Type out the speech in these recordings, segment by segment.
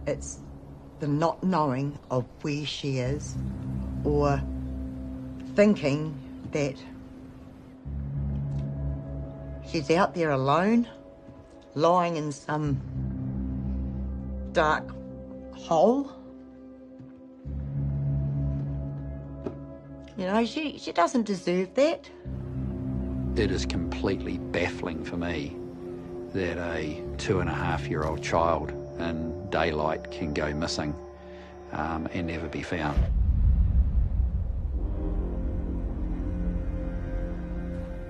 It's the not knowing of where she is, or thinking that she's out there alone, lying in some dark hole. You know, she doesn't deserve that. It is completely baffling for me that a 2.5-year-old child in daylight can go missing and never be found.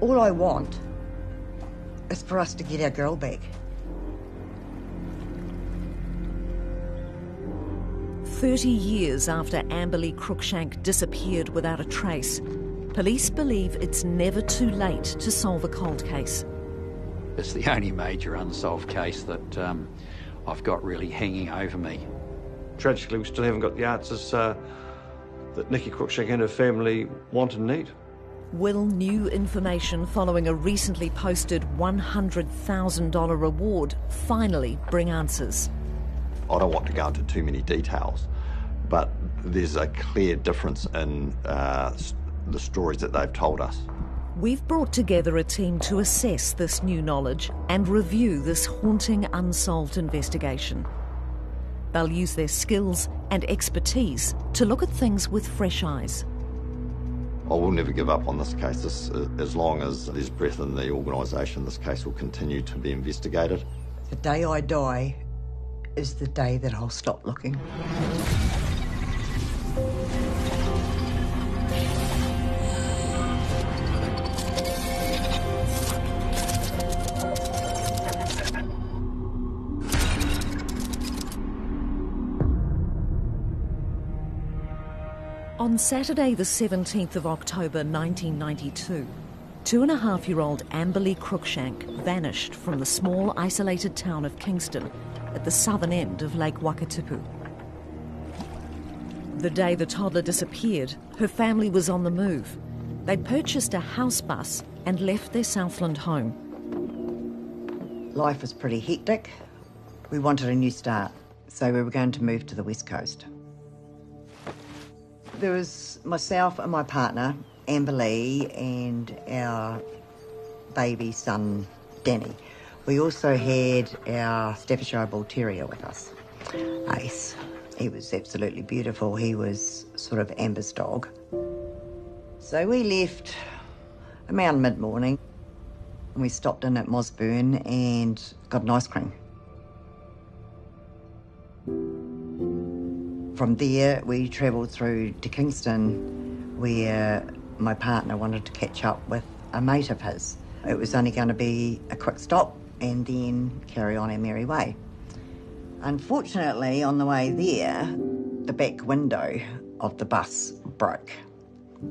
All I want is for us to get our girl back. 30 years after Lee Cruickshank disappeared without a trace, police believe it's never too late to solve a cold case. It's the only major unsolved case that I've got really hanging over me. Tragically, we still haven't got the answers that Nikki Cruickshank and her family want and need. Will new information following a recently posted $100,000 reward finally bring answers? I don't want to go into too many details, but there's a clear difference in the stories that they've told us. We've brought together a team to assess this new knowledge and review this haunting unsolved investigation. They'll use their skills and expertise to look at things with fresh eyes. I will never give up on this case. As long as there's breath in the organisation, this case will continue to be investigated. The day I die is the day that I'll stop looking. On Saturday the 17th of October 1992, 2.5-year-old Lee Cruickshank vanished from the small isolated town of Kingston at the southern end of Lake Wakatipu. The day the toddler disappeared, her family was on the move. They'd purchased a house bus and left their Southland home. Life was pretty hectic. We wanted a new start, so we were going to move to the West Coast. There was myself and my partner, Amber Lee, and our baby son, Danny. We also had our Staffordshire Bull Terrier with us, Ace. He was absolutely beautiful. He was sort of Amber's dog. So we left around mid-morning. We stopped in at Mosburn and got an ice cream. From there, we travelled through to Kingston, where my partner wanted to catch up with a mate of his. It was only going to be a quick stop and then carry on our merry way. Unfortunately, on the way there, the back window of the bus broke.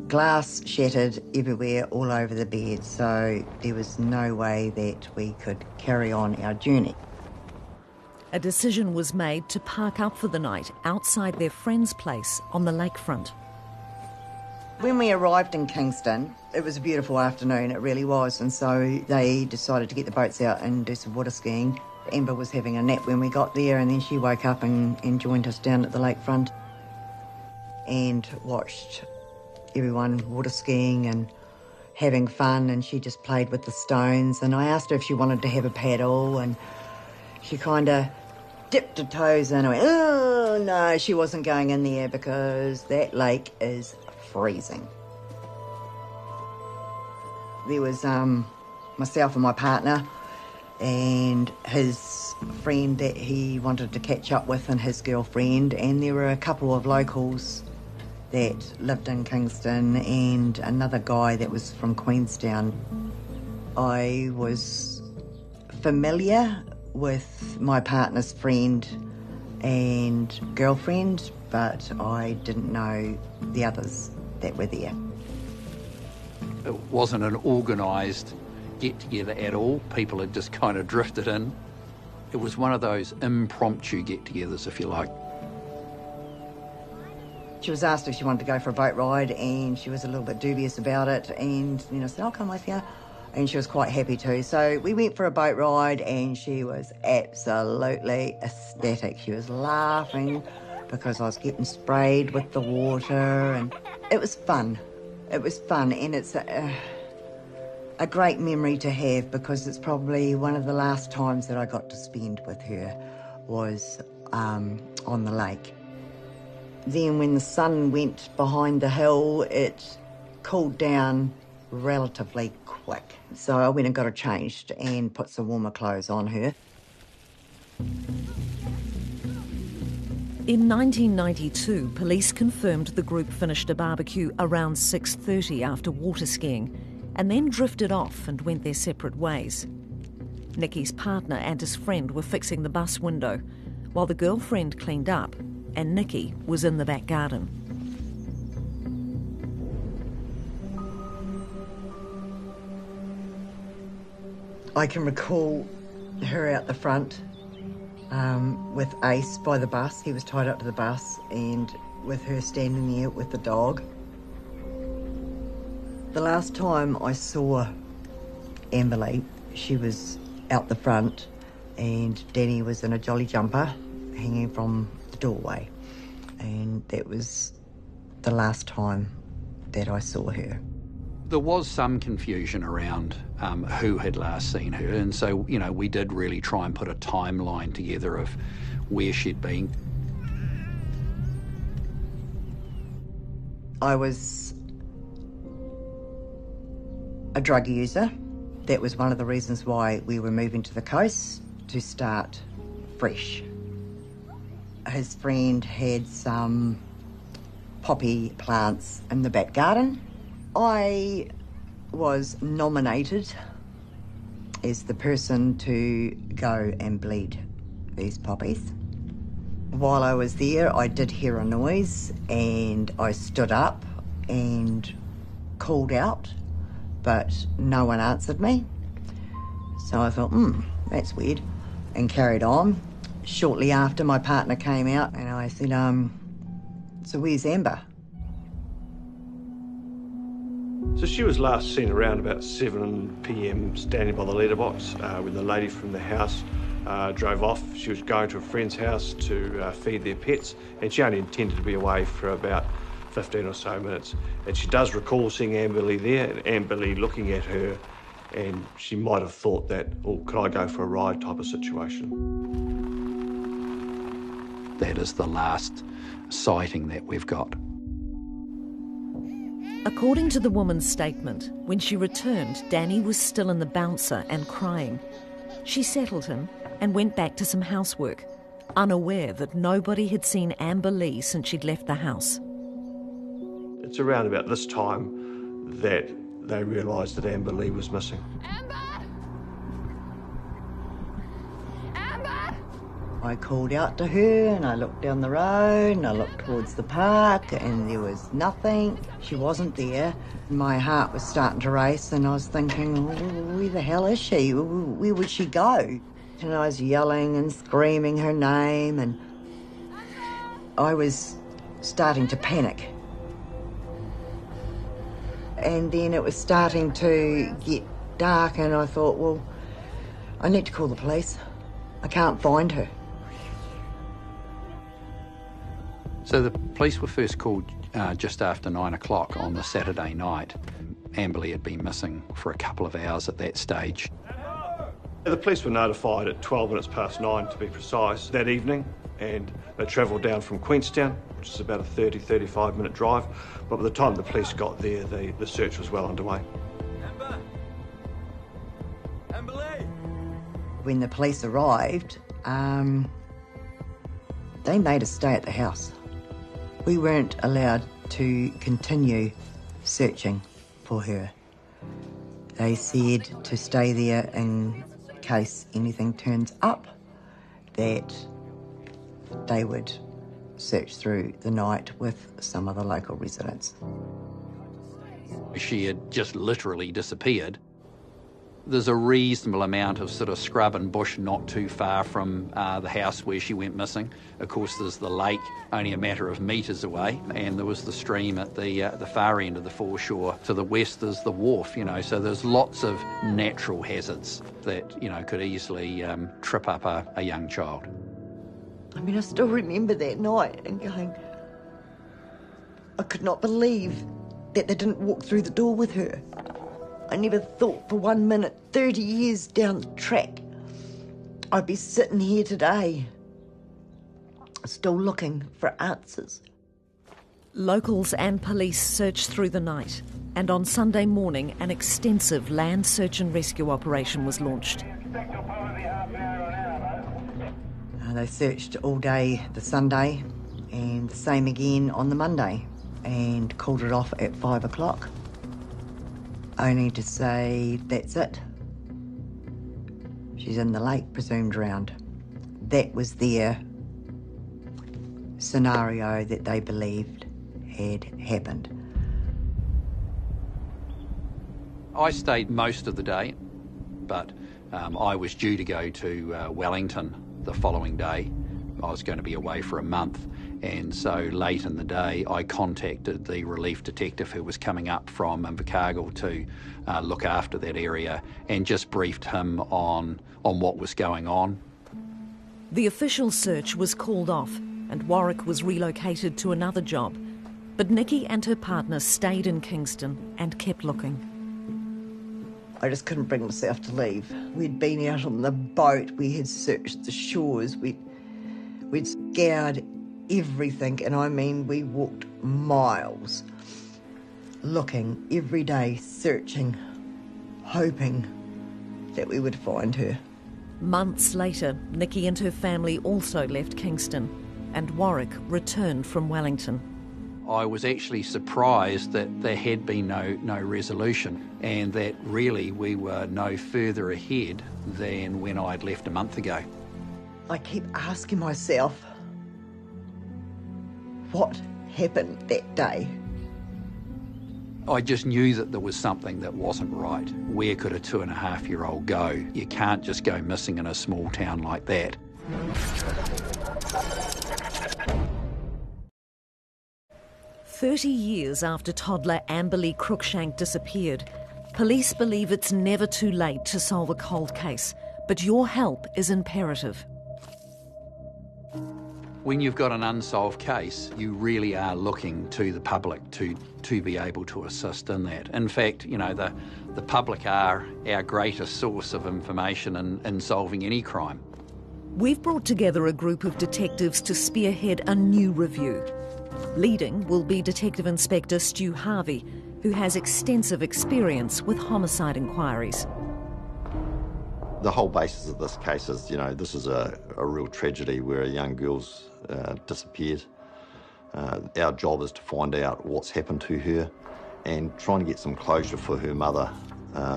Glass shattered everywhere, all over the bed, so there was no way that we could carry on our journey. A decision was made to park up for the night outside their friend's place on the lakefront. When we arrived in Kingston, it was a beautiful afternoon, it really was, and so they decided to get the boats out and do some water skiing. Amber was having a nap when we got there, and then she woke up and joined us down at the lakefront and watched everyone water skiing and having fun, and she just played with the stones. And I asked her if she wanted to have a paddle, and she kind of dipped her toes in and went, oh, no, she wasn't going in there because that lake is freezing. There was myself and my partner and his friend that he wanted to catch up with and his girlfriend, and there were a couple of locals that lived in Kingston and another guy that was from Queenstown. I was familiar with my partner's friend and girlfriend, but I didn't know the others that were there. It wasn't an organised get-together at all. People had just kind of drifted in. It was one of those impromptu get-togethers, if you like. She was asked if she wanted to go for a boat ride, and she was a little bit dubious about it, and, I said, I'll come with you. and she was quite happy to. So we went for a boat ride and she was absolutely ecstatic. She was laughing because I was getting sprayed with the water, and it was fun. It was fun, and it's a great memory to have because it's probably one of the last times that I got to spend with her was on the lake. Then when the sun went behind the hill, it cooled down relatively quick. So I went and got her changed and put some warmer clothes on her. In 1992, police confirmed the group finished a barbecue around 6:30 after water skiing and then drifted off and went their separate ways. Nicky's partner and his friend were fixing the bus window while the girlfriend cleaned up and Nicky was in the back garden. I can recall her out the front with Ace by the bus. He was tied up to the bus, and with her standing there with the dog. The last time I saw Amberley, she was out the front and Danny was in a jolly jumper hanging from the doorway, and that was the last time that I saw her. There was some confusion around who had last seen her, and so, you know, we did really try and put a timeline together of where she'd been. I was a drug user. That was one of the reasons why we were moving to the coast, to start fresh. His friend had some poppy plants in the back garden. I was nominated as the person to go and bleed these poppies. While I was there, I did hear a noise and I stood up and called out, but no one answered me. So I thought, that's weird, and carried on. Shortly after, my partner came out and I said, so where's Amber? So she was last seen around about 7 p.m. standing by the letterbox when the lady from the house drove off. She was going to a friend's house to feed their pets, and she only intended to be away for about 15 or so minutes. And she does recall seeing Amberley there, and Amberley looking at her, and she might have thought that, oh, could I go for a ride type of situation. That is the last sighting that we've got. According to the woman's statement, when she returned, Danny was still in the bouncer and crying. She settled him and went back to some housework, unaware that nobody had seen Amber Lee since she'd left the house. It's around about this time that they realised that Amber Lee was missing. Amber! Amber! I called out to her and I looked down the road and I looked towards the park and there was nothing. She wasn't there. My heart was starting to race and I was thinking, where the hell is she? Where would she go? And I was yelling and screaming her name and I was starting to panic. And then it was starting to get dark and I thought, well, I need to call the police. I can't find her. So the police were first called just after 9 o'clock on the Saturday night. Amberley had been missing for a couple of hours at that stage. The police were notified at 12 minutes past 9 to be precise that evening, and they travelled down from Queenstown, which is about a 30-35 minute drive, but by the time the police got there, the search was well underway. Amber! Amberley! When the police arrived, they made us stay at the house. We weren't allowed to continue searching for her. They said to stay there in case anything turns up, that they would search through the night with some of the local residents. She had just literally disappeared. There's a reasonable amount of sort of scrub and bush not too far from the house where she went missing. Of course, there's the lake only a matter of metres away, and there was the stream at the far end of the foreshore. To the west there's the wharf, you know, so there's lots of natural hazards that, you know, could easily trip up a young child. I mean, I still remember that night and going, I could not believe that they didn't walk through the door with her. I never thought for 1 minute, 30 years down the track, I'd be sitting here today, still looking for answers. Locals and police searched through the night, and on Sunday morning an extensive land search and rescue operation was launched. They searched all day the Sunday and the same again on the Monday and called it off at 5 o'clock. Only to say, that's it. She's in the lake, presumed drowned. That was their scenario that they believed had happened. I stayed most of the day, but I was due to go to Wellington the following day. I was going to be away for a month, and so late in the day I contacted the relief detective who was coming up from Invercargill to look after that area, and just briefed him on what was going on. The official search was called off and Warwick was relocated to another job, but Nikki and her partner stayed in Kingston and kept looking. I just couldn't bring myself to leave. We'd been out on the boat, we had searched the shores, we'd scoured everything, and I mean we walked miles, looking every day, searching, hoping that we would find her. Months later, Nikki and her family also left Kingston, and Warwick returned from Wellington. I was actually surprised that there had been no resolution, and that really we were no further ahead than when I'd left a month ago. I keep asking myself, what happened that day? I just knew that there was something that wasn't right. Where could a 2.5-year-old go? You can't just go missing in a small town like that. "30 years after toddler Amber Lee Cruickshank disappeared, police believe it's never too late to solve a cold case, but your help is imperative." When you've got an unsolved case, you really are looking to the public to be able to assist in that. In fact, you know, the public are our greatest source of information in solving any crime. We've brought together a group of detectives to spearhead a new review. Leading will be Detective Inspector Stu Harvey, who has extensive experience with homicide inquiries. The whole basis of this case is, you know, this is a real tragedy where a young girl's disappeared. Our job is to find out what's happened to her and trying to get some closure for her mother,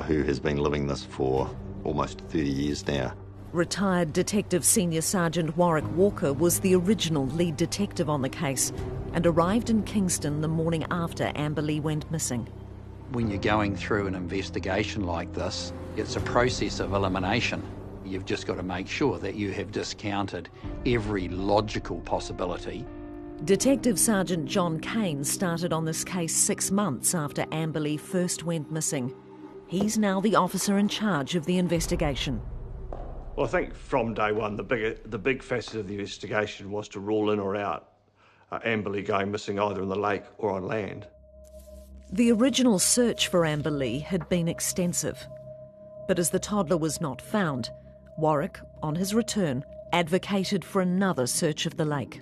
who has been living this for almost 30 years now. Retired Detective Senior Sergeant Warwick Walker was the original lead detective on the case and arrived in Kingston the morning after Amber Lee went missing. When you're going through an investigation like this, it's a process of elimination. You've just got to make sure that you have discounted every logical possibility. Detective Sergeant John Kane started on this case 6 months after Amber Lee first went missing. He's now the officer in charge of the investigation. Well, I think from day one, the big facet of the investigation was to rule in or out Amber Lee going missing either in the lake or on land. The original search for Amber Lee had been extensive, but as the toddler was not found, Warwick, on his return, advocated for another search of the lake.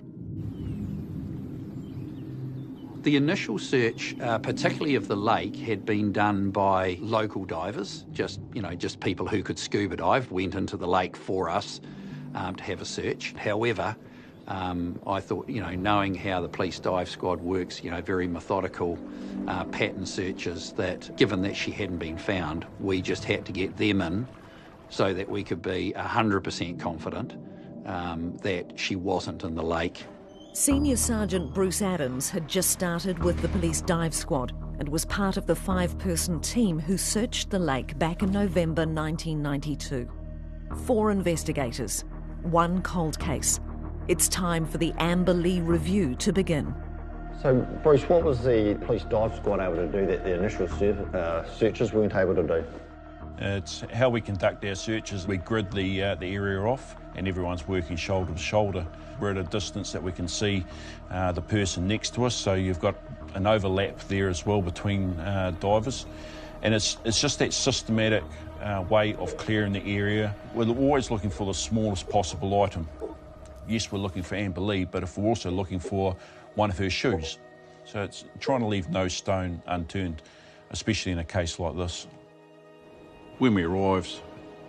The initial search, particularly of the lake, had been done by local divers, just people who could scuba dive, went into the lake for us to have a search. However, I thought, knowing how the police dive squad works, very methodical pattern searches, that given that she hadn't been found, we just had to get them in so that we could be 100% confident that she wasn't in the lake. Senior Sergeant Bruce Adams had just started with the police dive squad and was part of the 5-person team who searched the lake back in November 1992. 4 investigators, 1 cold case. It's time for the Amber Lee review to begin. So, Bruce, what was the police dive squad able to do that the initial searchers weren't able to do? It's how we conduct our searches. We grid the area off and everyone's working shoulder to shoulder. We're at a distance that we can see the person next to us, so you've got an overlap there as well between divers. And it's just that systematic way of clearing the area. We're always looking for the smallest possible item. Yes, we're looking for Amber Lee, but if we're also looking for one of her shoes. So it's trying to leave no stone unturned, especially in a case like this. When we arrived,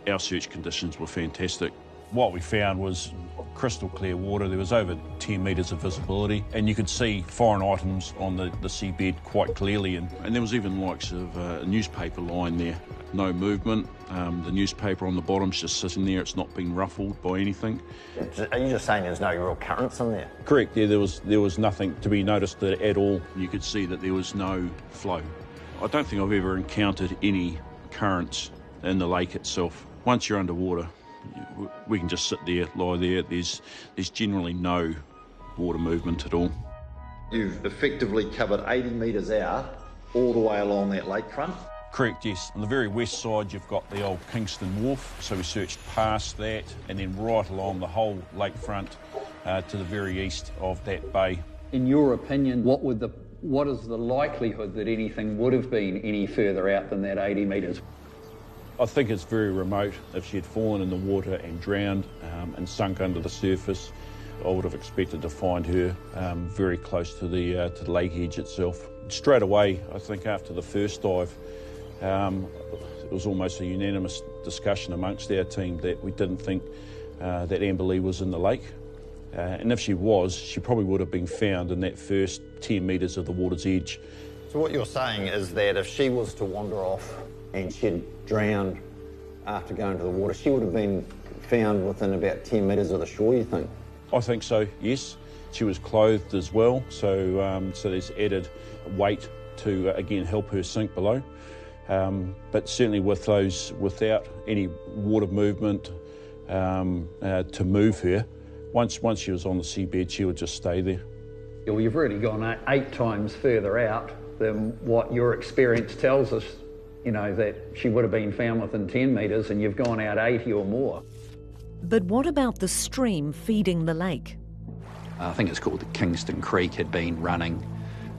our search conditions were fantastic. What we found was crystal clear water. There was over 10 metres of visibility, and you could see foreign items on the seabed quite clearly. And there was even likes of a newspaper lying there. No movement. The newspaper on the bottom's just sitting there. It's not been ruffled by anything. Are you just saying there's no real currents in there? Correct. Yeah, there was nothing to be noticed at all. You could see that there was no flow. I don't think I've ever encountered any currents in the lake itself. Once you're underwater, we can just sit there, lie there. There's generally no water movement at all. You've effectively covered 80 metres out all the way along that lakefront? Correct, yes. On the very west side, you've got the old Kingston Wharf, so we searched past that and then right along the whole lakefront to the very east of that bay. In your opinion, what is the likelihood that anything would have been any further out than that 80 metres? I think it's very remote. If she had fallen in the water and drowned and sunk under the surface, I would have expected to find her very close to the lake edge itself. Straight away, I think after the first dive, it was almost a unanimous discussion amongst our team that we didn't think that Amber Lee was in the lake. And if she was, she probably would have been found in that first 10 metres of the water's edge. So what you're saying is that if she was to wander off and she'd drowned after going to the water, she would have been found within about 10 metres of the shore, you think? I think so, yes. She was clothed as well, so there's added weight to, again, help her sink below. But certainly without any water movement to move her, once she was on the seabed, she would just stay there. Well, you've already gone 8 times further out than what your experience tells us, that she would have been found within 10 metres, and you've gone out 80 or more. But what about the stream feeding the lake? I think it's called the Kingston Creek, had been running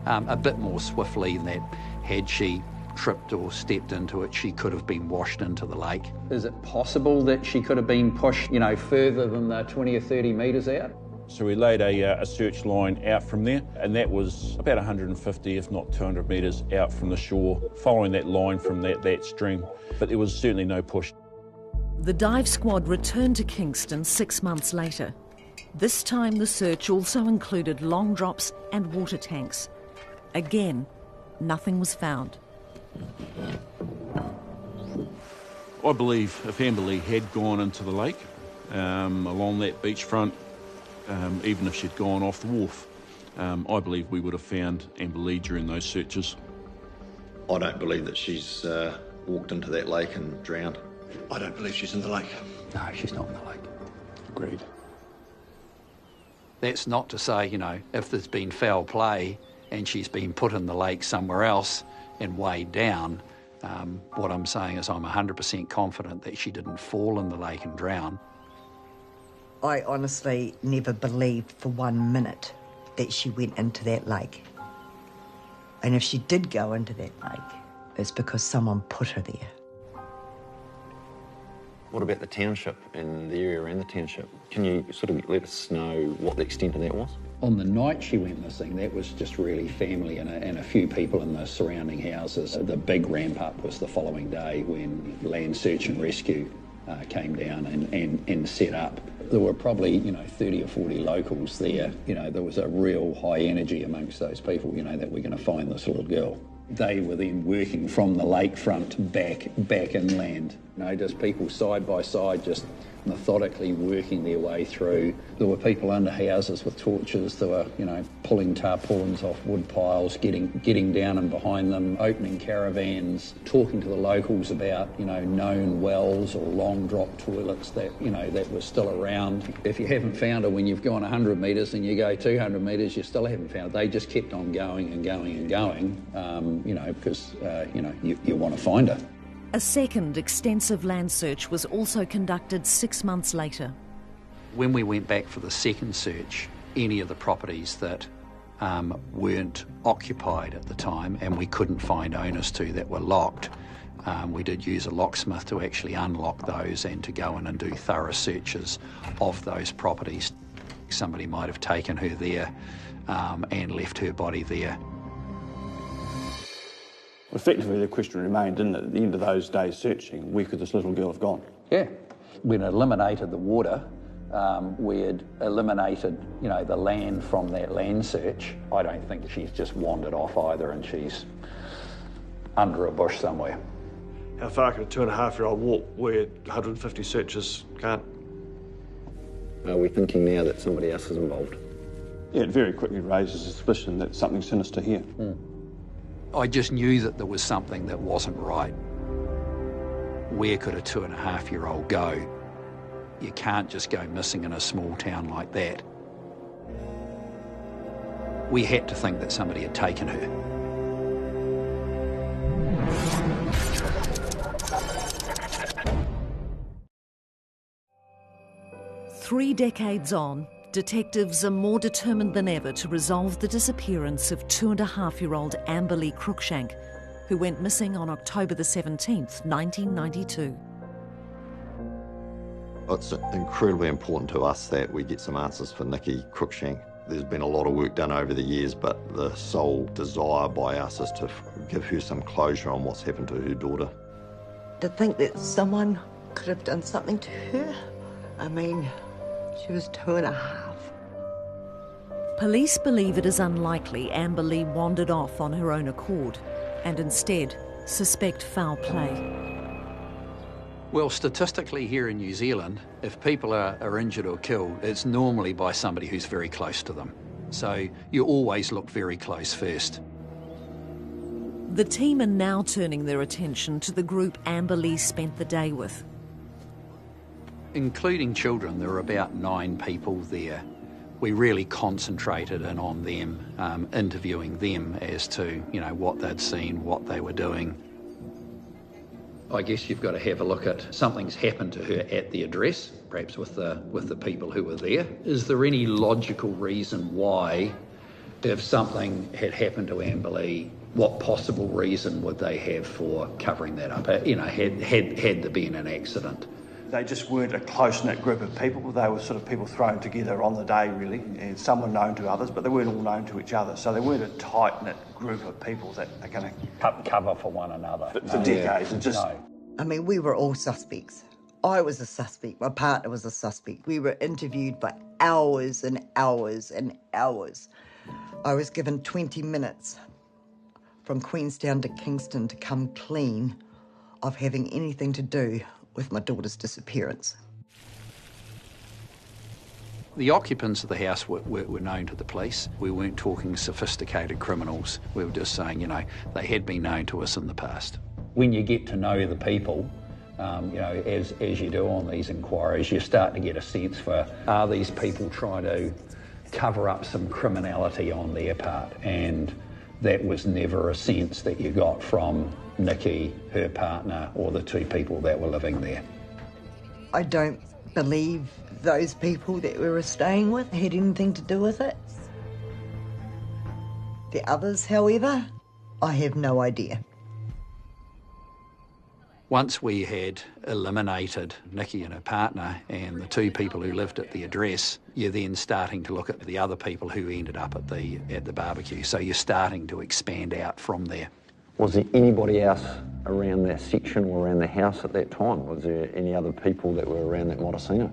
a bit more swiftly than that. Had she tripped or stepped into it, she could have been washed into the lake. Is it possible that she could have been pushed, further than the 20 or 30 metres out? So we laid a search line out from there, and that was about 150, if not 200 metres out from the shore, following that line from that stream. But there was certainly no push. The dive squad returned to Kingston 6 months later. This time the search also included long drops and water tanks. Again, nothing was found. I believe if Amber Lee had gone into the lake, along that beachfront, even if she'd gone off the wharf, I believe we would have found Amber Lee during those searches. I don't believe that she's walked into that lake and drowned. I don't believe she's in the lake. No, she's not in the lake. Agreed. That's not to say, if there's been foul play and she's been put in the lake somewhere else and weighed down, what I'm saying is I'm 100% confident that she didn't fall in the lake and drown. I honestly never believed for 1 minute that she went into that lake. And if she did go into that lake, it's because someone put her there. What about the township and the area around the township? Can you sort of let us know what the extent of that was? On the night she went missing, that was just really family and a few people in the surrounding houses. The big ramp up was the following day when Land Search and Rescue came down and set up. There were probably, 30 or 40 locals there. There was a real high energy amongst those people, that we're going to find this little girl. They were then working from the lakefront back inland. Just people side by side, just methodically working their way through. There were people under houses with torches. There were, pulling tarpaulins off wood piles, getting down and behind them, opening caravans, talking to the locals about, known wells or long drop toilets that, that were still around. If you haven't found her when you've gone 100 metres and you go 200 metres, you still haven't found her. They just kept on going and going and going, because, you want to find her. A second extensive land search was also conducted 6 months later. When we went back for the second search, any of the properties that weren't occupied at the time and we couldn't find owners to that were locked, we did use a locksmith to actually unlock those and to go in and do thorough searches of those properties. Somebody might have taken her there and left her body there. Effectively, the question remained, didn't it, at the end of those days searching, where could this little girl have gone? Yeah. We'd eliminated the water. We had eliminated, the land from that land search. I don't think she's just wandered off either and she's under a bush somewhere. How far can a 2.5-year-old walk where 150 searchers can't? Are we thinking now that somebody else is involved? Yeah, it very quickly raises a suspicion that something sinister here. I just knew that there was something that wasn't right. Where could a 2.5-year-old go? You can't just go missing in a small town like that. We had to think that somebody had taken her. Three decades on, detectives are more determined than ever to resolve the disappearance of 2.5-year-old Amber Lee Cruickshank, who went missing on October the 17th, 1992. It's incredibly important to us that we get some answers for Lee Cruickshank. There's been a lot of work done over the years, but the sole desire by us is to give her some closure on what's happened to her daughter. To think that someone could have done something to her, I mean, she was 2.5. Police believe it is unlikely Amber Lee wandered off on her own accord and instead suspect foul play. Well, statistically here in New Zealand, if people are injured or killed, it's normally by somebody who's very close to them. So you always look very close first. The team are now turning their attention to the group Amber Lee spent the day with. Including children, there were about 9 people there. We really concentrated in on them, interviewing them as to, what they'd seen, what they were doing. I guess you've got to have a look at something's happened to her at the address, perhaps with the people who were there. Is there any logical reason why, if something had happened to Amber Lee, what possible reason would they have for covering that up? Had there been an accident? They just weren't a close-knit group of people. They were sort of people thrown together on the day, really, and some were known to others, but they weren't all known to each other. So they weren't a tight-knit group of people that are going to cover for one another. For decades. No. I mean, we were all suspects. I was a suspect. My partner was a suspect. We were interviewed for hours and hours and hours. I was given 20 minutes from Queenstown to Kingston to come clean of having anything to do with my daughter's disappearance. The occupants of the house were known to the police. We weren't talking sophisticated criminals. We were just saying, they had been known to us in the past. When you get to know the people, as you do on these inquiries, you start to get a sense for, are these people trying to cover up some criminality on their part? And that was never a sense that you got from Nikki, her partner, or the 2 people that were living there. I don't believe those people that we were staying with had anything to do with it. The others, however, I have no idea. Once we had eliminated Nikki and her partner and the 2 people who lived at the address, you're then starting to look at the other people who ended up at the barbecue. So you're starting to expand out from there. Was there anybody else around that section or around the house at that time? Was there any other people that were around that might have seen her?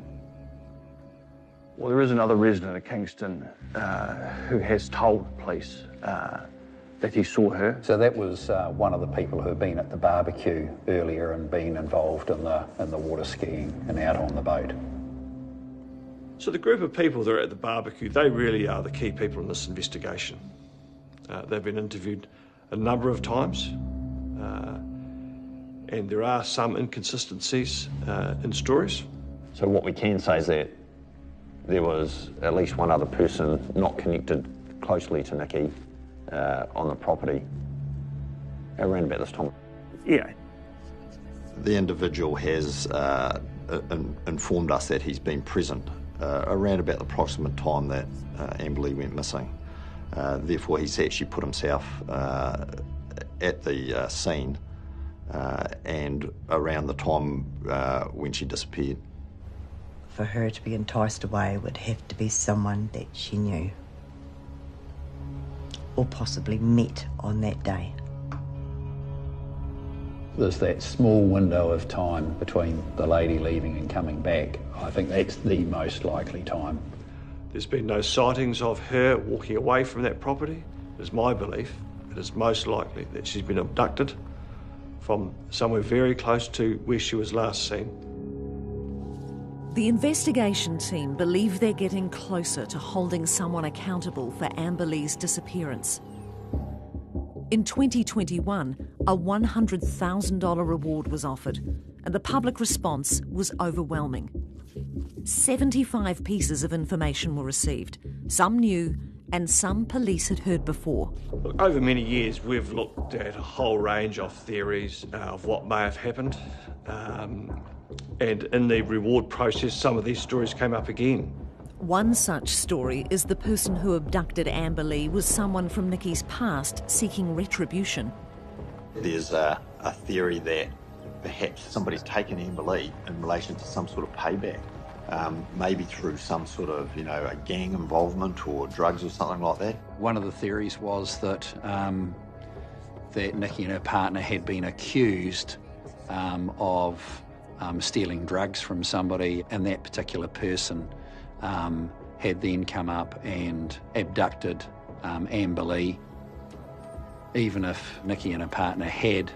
Well, there is another resident of Kingston who has told police that he saw her. So that was one of the people who had been at the barbecue earlier and been involved in the water skiing and out on the boat. So the group of people that are at the barbecue, they really are the key people in this investigation. They've been interviewed a number of times, and there are some inconsistencies in stories. So what we can say is that there was at least one other person not connected closely to Nikki on the property around about this time. Yeah. The individual has informed us that he's been present around about the approximate time that Amber Lee went missing. Therefore, he's actually put himself at the scene and around the time when she disappeared. For her to be enticed away would have to be someone that she knew or possibly met on that day. There's that small window of time between the lady leaving and coming back. I think that's the most likely time. There's been no sightings of her walking away from that property. It is my belief it is most likely that she's been abducted from somewhere very close to where she was last seen. The investigation team believe they're getting closer to holding someone accountable for Amber Lee's disappearance. In 2021, a $100,000 reward was offered, and the public response was overwhelming. 75 pieces of information were received, some new and some police had heard before. Look, over many years, we've looked at a whole range of theories of what may have happened. And in the reward process, some of these stories came up again. One such story is the person who abducted Amber Lee was someone from Nikki's past seeking retribution. There's a theory that perhaps somebody's taken Amber Lee in relation to some sort of payback, maybe through some sort of, a gang involvement or drugs or something like that. One of the theories was that that Nikki and her partner had been accused of stealing drugs from somebody, and that particular person had then come up and abducted Amber Lee. Even if Nikki and her partner had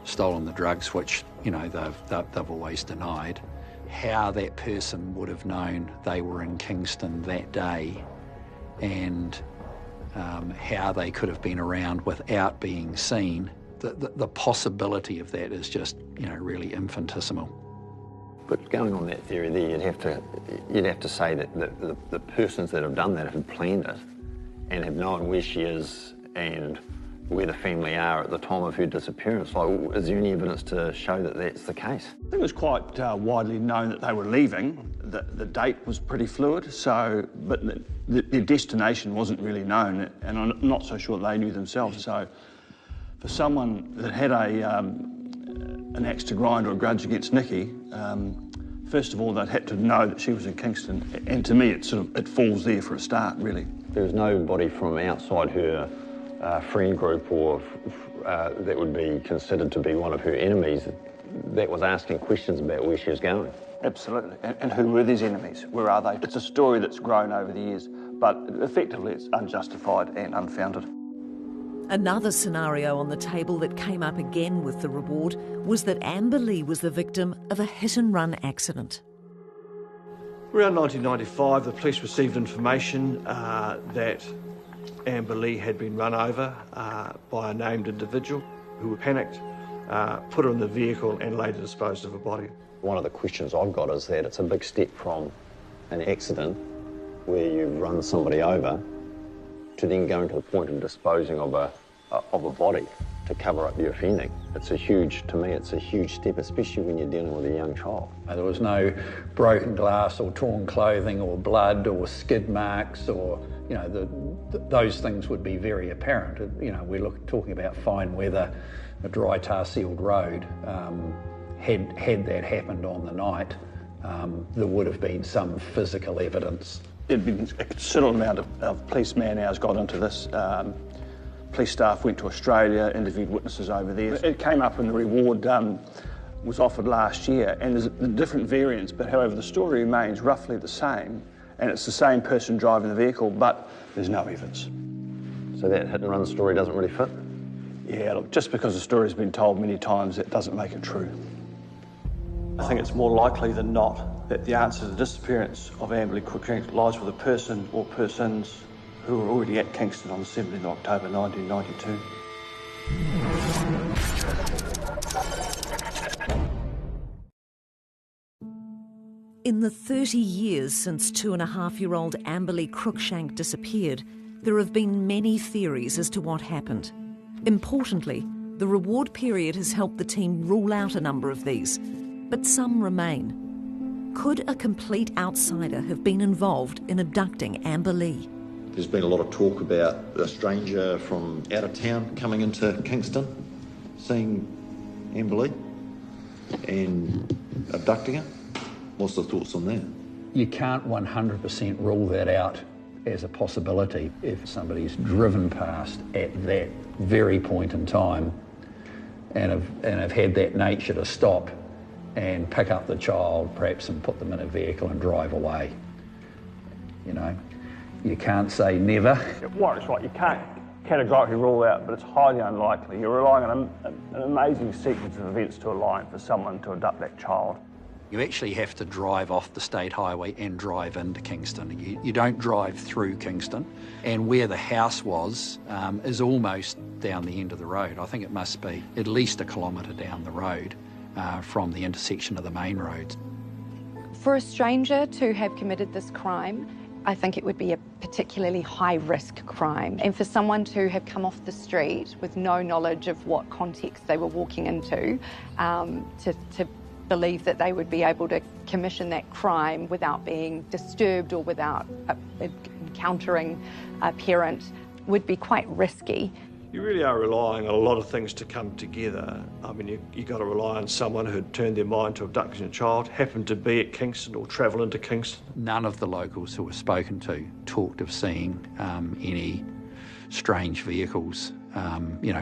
stolen the drugs, which they've always denied, how that person would have known they were in Kingston that day, and how they could have been around without being seen. The possibility of that is just, really infinitesimal. But going on that theory there, you'd have to say that the persons that have done that have planned it and have known where she is and where the family are at the time of her disappearance. Like, is there any evidence to show that that's the case? I think it was quite widely known that they were leaving. The date was pretty fluid, but their destination wasn't really known, and I'm not so sure they knew themselves. So for someone that had an axe to grind or a grudge against Nikki, first of all, they'd had to know that she was in Kingston, and to me, it falls there for a start, really. There was nobody from outside her friend group or that would be considered to be one of her enemies that was asking questions about where she was going. Absolutely. And who were these enemies? Where are they? It's a story that's grown over the years, but effectively it's unjustified and unfounded. Another scenario on the table that came up again with the reward was that Amber Lee was the victim of a hit-and-run accident. Around 1995, the police received information that Amber Lee had been run over by a named individual who panicked, put her in the vehicle and later disposed of her body. One of the questions I've got is that it's a big step from an accident where you run somebody over to then going to the point of disposing of a body to cover up your offending. To me, it's a huge step, especially when you're dealing with a young child. There was no broken glass or torn clothing or blood or skid marks or, those things would be very apparent. We're talking about fine weather, a dry tar-sealed road. Had that happened on the night, there would have been some physical evidence. There'd been a considerable amount of police man-hours got into this. Police staff went to Australia, interviewed witnesses over there. It came up in the reward was offered last year, and there's different variants, but however the story remains roughly the same, and it's the same person driving the vehicle, but there's no evidence. So that hit and run story doesn't really fit? Yeah, look, just because the story's been told many times, that doesn't make it true. I think it's more likely than not that the answer to the disappearance of Lee Cruickshank lies with a person or persons who were already at Kingston on the 17th of October 1992. In the 30 years since 2.5-year-old Lee Cruickshank disappeared, there have been many theories as to what happened. Importantly, the reward period has helped the team rule out a number of these, but some remain. Could a complete outsider have been involved in abducting Lee? There's been a lot of talk about a stranger from out of town coming into Kingston, seeing Lee and abducting her. What's the thoughts on that? You can't 100% rule that out as a possibility. If somebody's driven past at that very point in time and have had that nature to stop and pick up the child perhaps and put them in a vehicle and drive away. You know, you can't say never. Warwick's right, you can't categorically rule out, but it's highly unlikely. You're relying on an amazing sequence of events to align for someone to abduct that child. You actually have to drive off the state highway and drive into Kingston. You don't drive through Kingston. And where the house was is almost down the end of the road. I think it must be at least 1 kilometre down the road from the intersection of the main roads. For a stranger to have committed this crime, I think it would be a particularly high-risk crime. And for someone to have come off the street with no knowledge of what context they were walking into, to believe that they would be able to commission that crime without being disturbed or without encountering a parent would be quite risky. You really are relying on a lot of things to come together. I mean, you got to rely on someone who'd turned their mind to abducting a child, happened to be at Kingston or travel into Kingston. None of the locals who were spoken to talked of seeing any strange vehicles,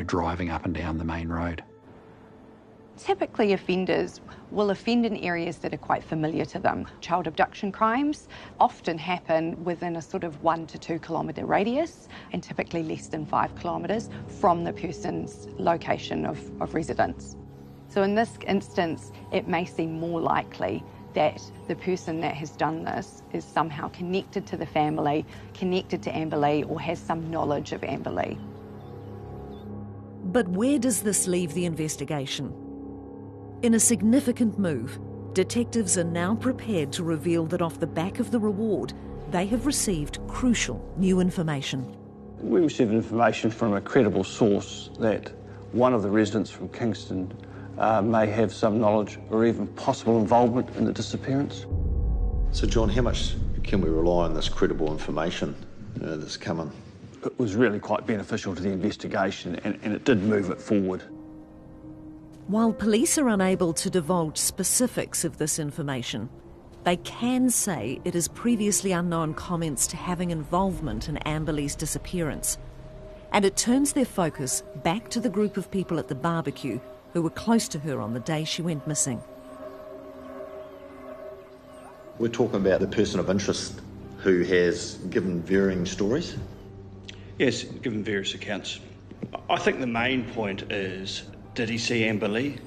driving up and down the main road. Typically, offenders will offend in areas that are quite familiar to them. Child abduction crimes often happen within a sort of 1 to 2 kilometre radius, and typically less than 5 kilometres from the person's location of residence. So in this instance, it may seem more likely that the person that has done this is somehow connected to the family, connected to Lee, or has some knowledge of Lee. But where does this leave the investigation? In a significant move, detectives are now prepared to reveal that off the back of the reward, they have received crucial new information. We received information from a credible source that one of the residents from Kingston may have some knowledge or even possible involvement in the disappearance. So, John, how much can we rely on this credible information that's coming? It was really quite beneficial to the investigation and it did move it forward. While police are unable to divulge specifics of this information, they can say it is previously unknown comments to having involvement in Lee's disappearance. And it turns their focus back to the group of people at the barbecue who were close to her on the day she went missing. We're talking about the person of interest who has given varying stories? Yes, given various accounts. I think the main point is, did he see Lee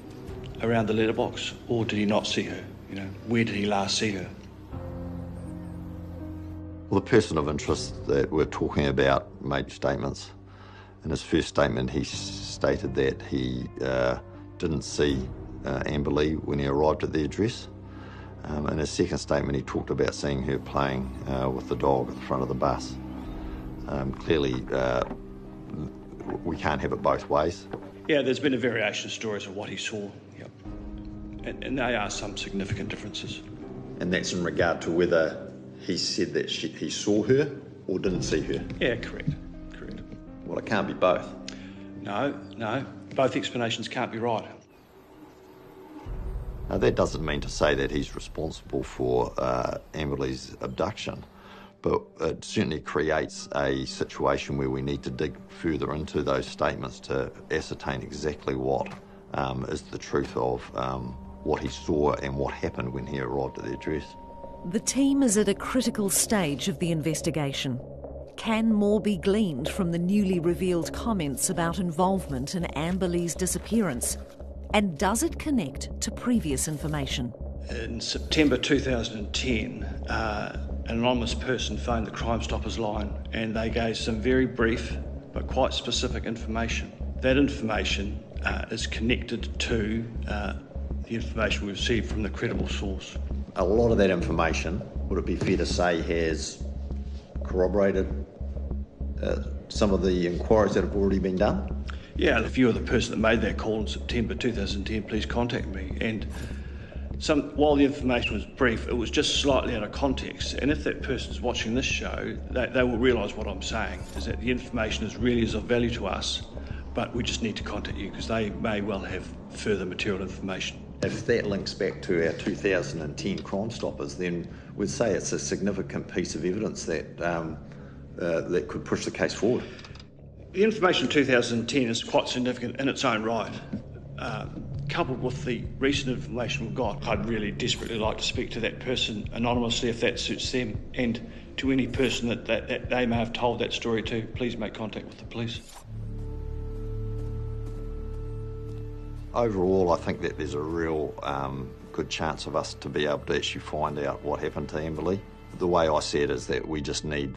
around the letterbox, or did he not see her? You know, where did he last see her? Well, the person of interest that we're talking about made statements. In his first statement, he stated that he didn't see Lee when he arrived at the address. In his second statement, he talked about seeing her playing with the dog at the front of the bus. Clearly, we can't have it both ways. Yeah, there's been a variation of stories of what he saw, yep. And there are some significant differences. And that's in regard to whether he said that he saw her or didn't see her? Yeah, correct. Well, it can't be both. No, both explanations can't be right. Now, that doesn't mean to say that he's responsible for Lee's abduction, but it certainly creates a situation where we need to dig further into those statements to ascertain exactly what is the truth of what he saw and what happened when he arrived at the address. The team is at a critical stage of the investigation. Can more be gleaned from the newly revealed comments about involvement in Amber Lee's disappearance? And does it connect to previous information? In September 2010, an anonymous person phoned the Crime Stoppers line and they gave some very brief but quite specific information. That information is connected to the information we received from the credible source. A lot of that information, would it be fair to say, has corroborated some of the inquiries that have already been done? Yeah, if you were the person that made that call in September 2010, please contact me. And while the information was brief, it was just slightly out of context. And if that person's watching this show, they will realise what I'm saying, is that the information is really of value to us, but we just need to contact you because they may well have further material information. If that links back to our 2010 Crime Stoppers, then we'd say it's a significant piece of evidence that that could push the case forward. The information in 2010 is quite significant in its own right. Coupled with the recent information we've got, I'd really desperately like to speak to that person anonymously if that suits them, and to any person that they may have told that story to, please make contact with the police. Overall, I think that there's a real good chance of us to be able to actually find out what happened to Amber Lee. The way I see it is that we just need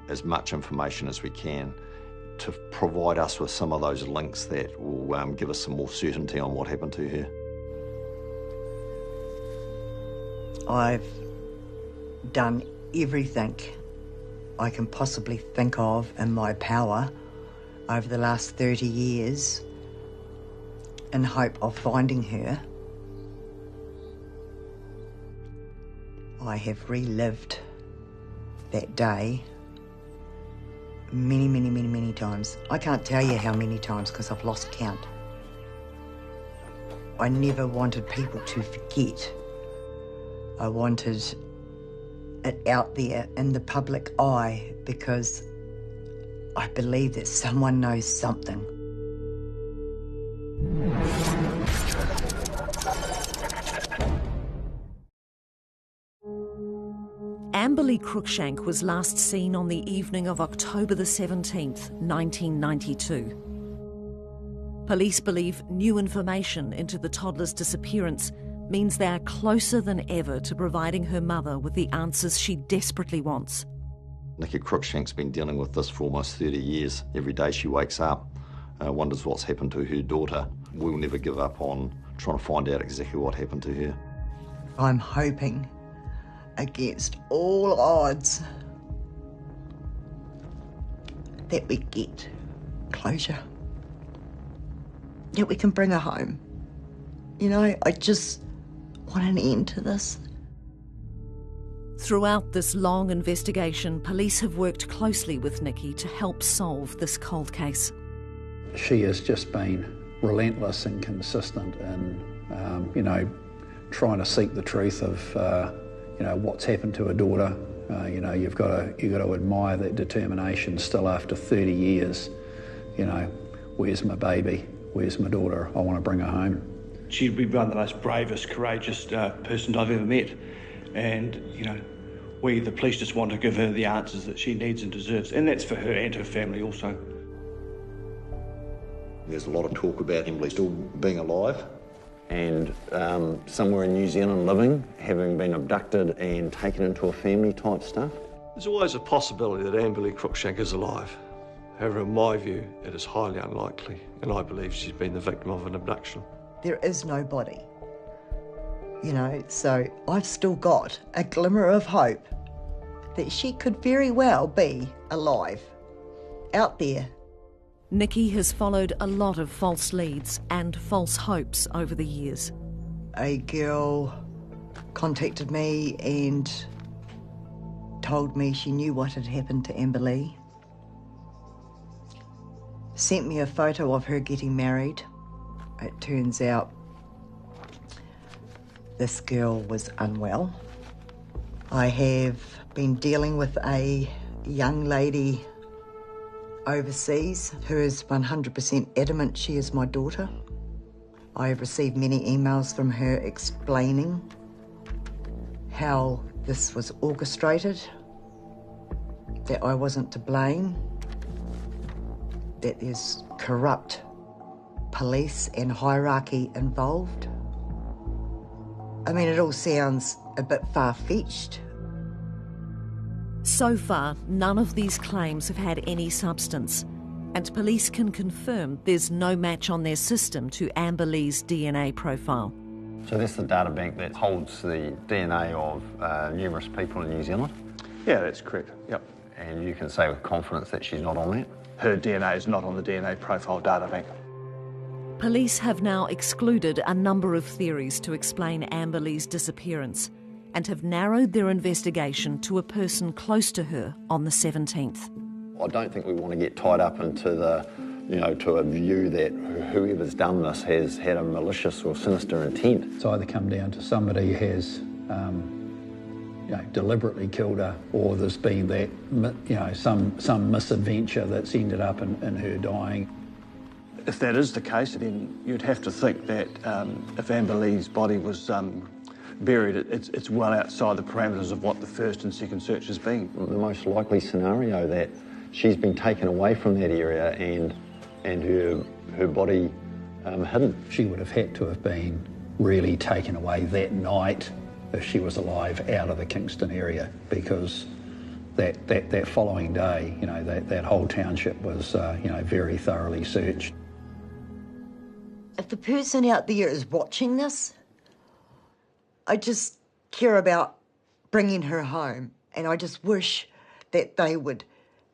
as much information as we can to provide us with some of those links that will give us some more certainty on what happened to her. I've done everything I can possibly think of in my power over the last 30 years in hope of finding her. I have relived that day many times. I can't tell you how many times because I've lost count. I never wanted people to forget. I wanted it out there in the public eye because I believe that someone knows something. Amber Lee Cruickshank was last seen on the evening of October the 17th, 1992. Police believe new information into the toddler's disappearance means they are closer than ever to providing her mother with the answers she desperately wants. Nikki Cruickshank's been dealing with this for almost 30 years. Every day she wakes up, wonders what's happened to her daughter. We'll never give up on trying to find out exactly what happened to her. I'm hoping, against all odds, that we get closure, that we can bring her home. You know, I just want an end to this. Throughout this long investigation, police have worked closely with Nikki to help solve this cold case. She has just been relentless and consistent in, trying to seek the truth of, what's happened to her daughter. You've got to admire that determination still after 30 years. Where's my baby? Where's my daughter? I want to bring her home. She'd be one of the most bravest, courageous person I've ever met. And, we, the police, just want to give her the answers that she needs and deserves. And that's for her and her family also. There's a lot of talk about Amber Lee still being alive. And somewhere in New Zealand living, having been abducted and taken into a family type stuff. There's always a possibility that Amber Lee Cruickshank is alive. However, in my view, it is highly unlikely, and I believe she's been the victim of an abduction. There is no body, so I've still got a glimmer of hope that she could very well be alive, out there. Nikki has followed a lot of false leads and false hopes over the years. A girl contacted me and told me she knew what had happened to Amber Lee. Sent me a photo of her getting married. It turns out this girl was unwell. I have been dealing with a young lady overseas who is 100% adamant she is my daughter. I have received many emails from her explaining how this was orchestrated that I wasn't to blame, that there's corrupt police and hierarchy involved. I mean, it all sounds a bit far-fetched. So far, none of these claims have had any substance, and police can confirm there's no match on their system to Amber Lee's DNA profile. So that's the data bank that holds the DNA of numerous people in New Zealand? Yeah, that's correct, yep. And you can say with confidence that she's not on that? Her DNA is not on the DNA profile data bank. Police have now excluded a number of theories to explain Amber Lee's disappearance and have narrowed their investigation to a person close to her on the 17th. I don't think we want to get tied up into the, to a view that whoever's done this has had a malicious or sinister intent. It's either come down to somebody has deliberately killed her, or there's been that, some misadventure that's ended up in her dying. If that is the case, then you'd have to think that if Amber Lee's body was buried, it's well outside the parameters of what the first and second search has been. The most likely scenario that she's been taken away from that area and her body hidden. She would have had to have been really taken away that night if she was alive out of the Kingston area, because that following day, that whole township was very thoroughly searched. If the person out there is watching this, I just care about bringing her home, and I just wish that they would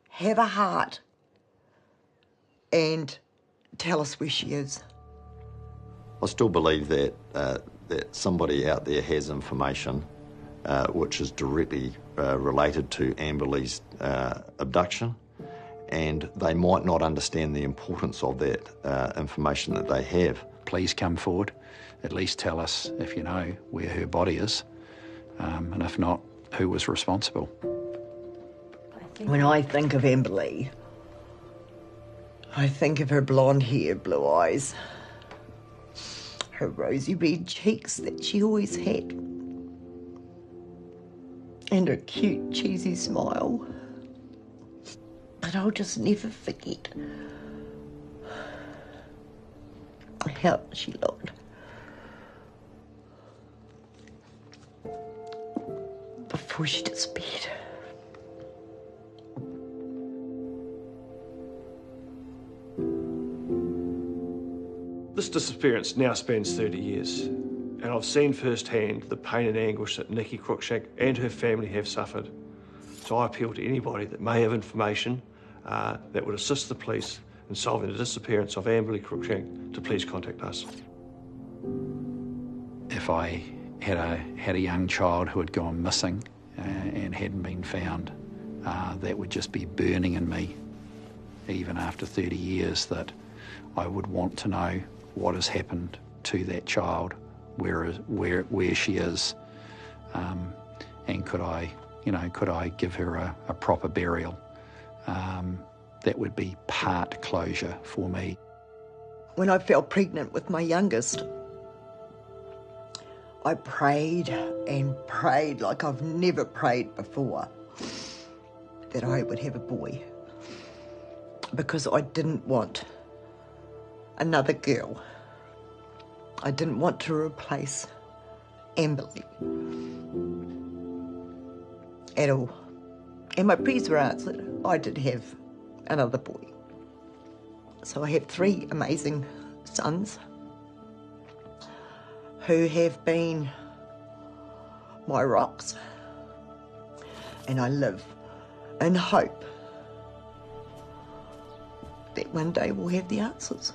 have a heart and tell us where she is. I still believe that that somebody out there has information which is directly related to Amber Lee's abduction, and they might not understand the importance of that information that they have. Please come forward, at least tell us if you know where her body is, and if not, who was responsible. When I think of Amber Lee, I think of her blonde hair, blue eyes, her rosy red cheeks that she always had, and her cute, cheesy smile. But I'll just never forget how she looked before she disappeared. This disappearance now spans 30 years, and I've seen firsthand the pain and anguish that Lee Cruickshank and her family have suffered. So I appeal to anybody that may have information that would assist the police in solving the disappearance of Amber Lee Cruickshank to please contact us. If I had a young child who had gone missing and hadn't been found, that would just be burning in me, even after 30 years, that I would want to know what has happened to that child, where she is, and could I give her a proper burial. That would be part closure for me. When I fell pregnant with my youngest, I prayed and prayed like I've never prayed before that I would have a boy, because I didn't want another girl. I didn't want to replace Amber Lee at all. And my prayers were answered. I did have another boy. So I have 3 amazing sons who have been my rocks. And I live in hope that one day we'll have the answers.